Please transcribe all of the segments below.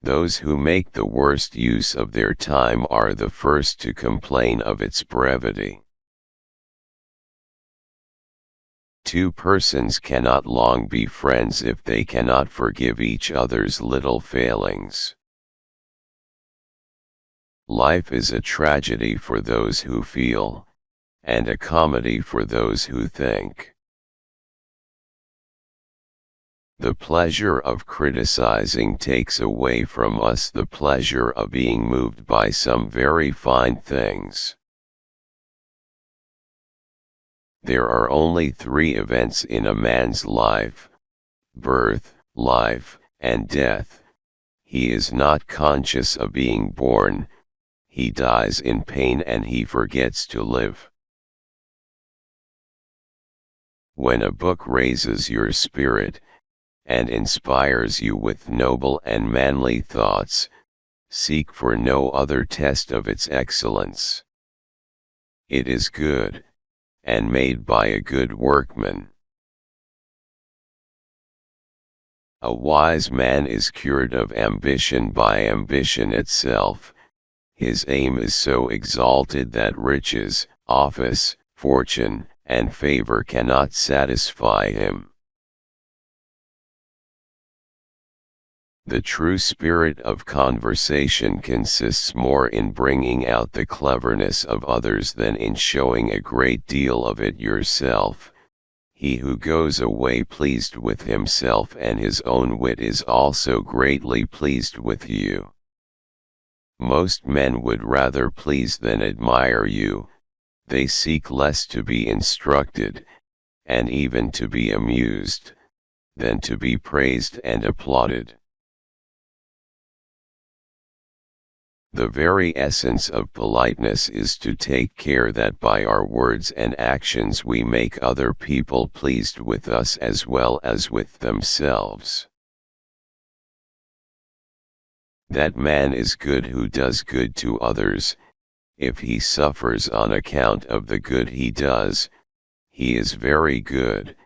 Those who make the worst use of their time are the first to complain of its brevity. Two persons cannot long be friends if they cannot forgive each other's little failings. Life is a tragedy for those who feel, and a comedy for those who think. The pleasure of criticizing takes away from us the pleasure of being moved by some very fine things. There are only 3 events in a man's life: birth, life, and death. He is not conscious of being born, he dies in pain, and he forgets to live. When a book raises your spirit, and inspires you with noble and manly thoughts, seek for no other test of its excellence. It is good, and made by a good workman. A wise man is cured of ambition by ambition itself. His aim is so exalted that riches, office, fortune, and favor cannot satisfy him. The true spirit of conversation consists more in bringing out the cleverness of others than in showing a great deal of it yourself. He who goes away pleased with himself and his own wit is also greatly pleased with you. Most men would rather please than admire you. They seek less to be instructed, and even to be amused, than to be praised and applauded. The very essence of politeness is to take care that by our words and actions we make other people pleased with us as well as with themselves. That man is good who does good to others. If he suffers on account of the good he does, he is very good.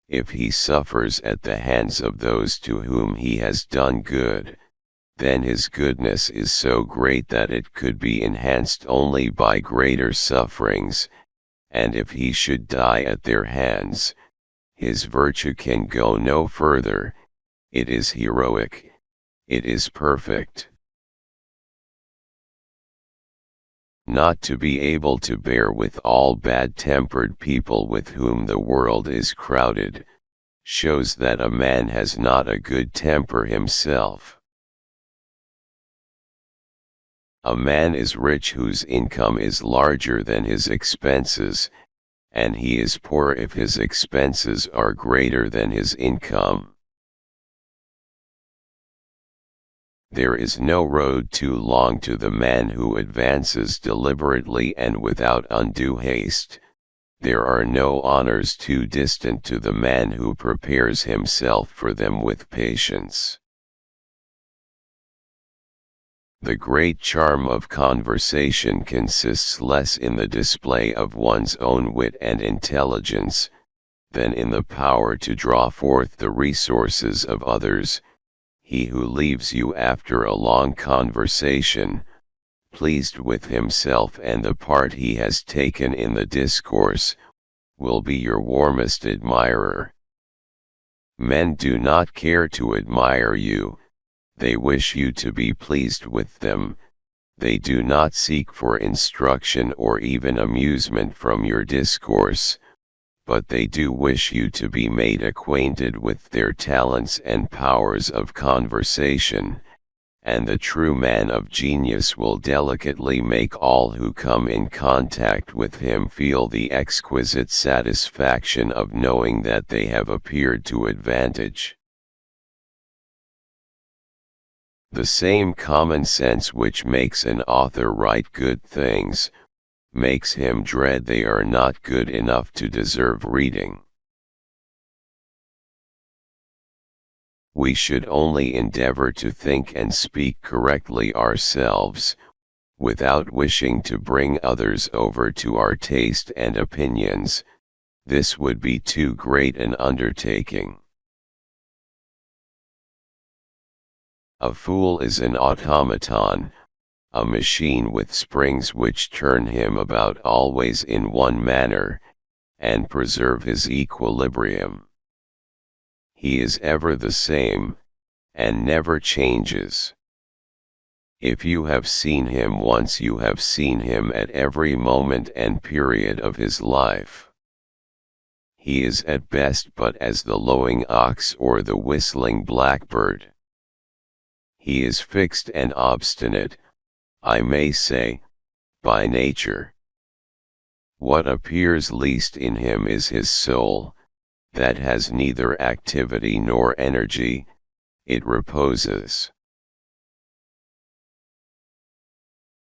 If he suffers at the hands of those to whom he has done good, then his goodness is so great that it could be enhanced only by greater sufferings, and if he should die at their hands, his virtue can go no further. It is heroic, it is perfect. Not to be able to bear with all bad-tempered people with whom the world is crowded, shows that a man has not a good temper himself. A man is rich whose income is larger than his expenses, and he is poor if his expenses are greater than his income. There is no road too long to the man who advances deliberately and without undue haste. There are no honors too distant to the man who prepares himself for them with patience. The great charm of conversation consists less in the display of one's own wit and intelligence, than in the power to draw forth the resources of others. He who leaves you after a long conversation, pleased with himself and the part he has taken in the discourse, will be your warmest admirer. Men do not care to admire you. They wish you to be pleased with them. They do not seek for instruction or even amusement from your discourse, but they do wish you to be made acquainted with their talents and powers of conversation, and the true man of genius will delicately make all who come in contact with him feel the exquisite satisfaction of knowing that they have appeared to advantage. The same common sense which makes an author write good things, makes him dread they are not good enough to deserve reading. We should only endeavor to think and speak correctly ourselves, without wishing to bring others over to our taste and opinions. This would be too great an undertaking. A fool is an automaton, a machine with springs which turn him about always in one manner, and preserve his equilibrium. He is ever the same, and never changes. If you have seen him once, you have seen him at every moment and period of his life. He is at best but as the lowing ox or the whistling blackbird. He is fixed and obstinate, I may say, by nature. What appears least in him is his soul, that has neither activity nor energy, it reposes.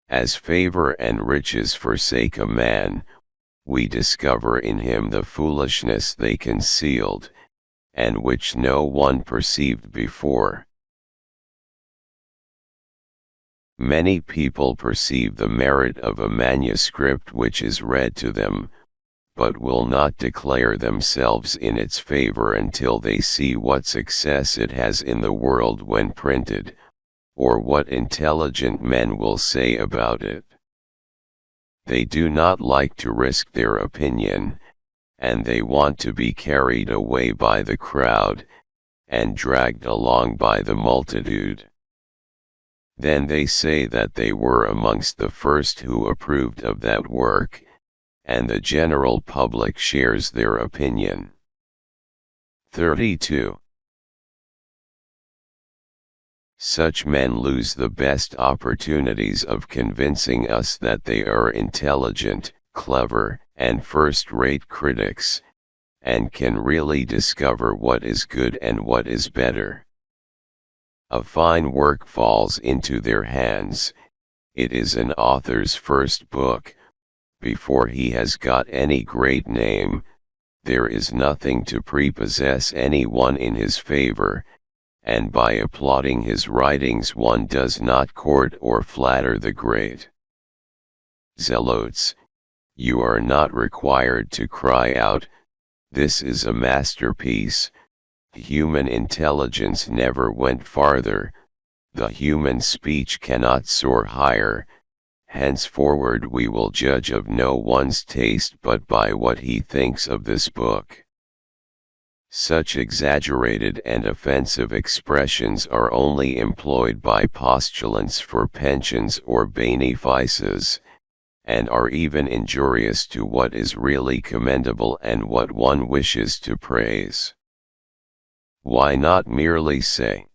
As favor and riches forsake a man, we discover in him the foolishness they concealed, and which no one perceived before. Many people perceive the merit of a manuscript which is read to them, but will not declare themselves in its favor until they see what success it has in the world when printed, or what intelligent men will say about it. They do not like to risk their opinion, and they want to be carried away by the crowd, and dragged along by the multitude. Then they say that they were amongst the first who approved of that work, and the general public shares their opinion. 32. Such men lose the best opportunities of convincing us that they are intelligent, clever, and first-rate critics, and can really discover what is good and what is better. A fine work falls into their hands, it is an author's first book, before he has got any great name, there is nothing to prepossess anyone in his favor, and by applauding his writings one does not court or flatter the great. Zealots, you are not required to cry out, "This is a masterpiece." Human intelligence never went farther, the human speech cannot soar higher, henceforward we will judge of no one's taste but by what he thinks of this book. Such exaggerated and offensive expressions are only employed by postulants for pensions or benefices, and are even injurious to what is really commendable and what one wishes to praise. Why not merely say,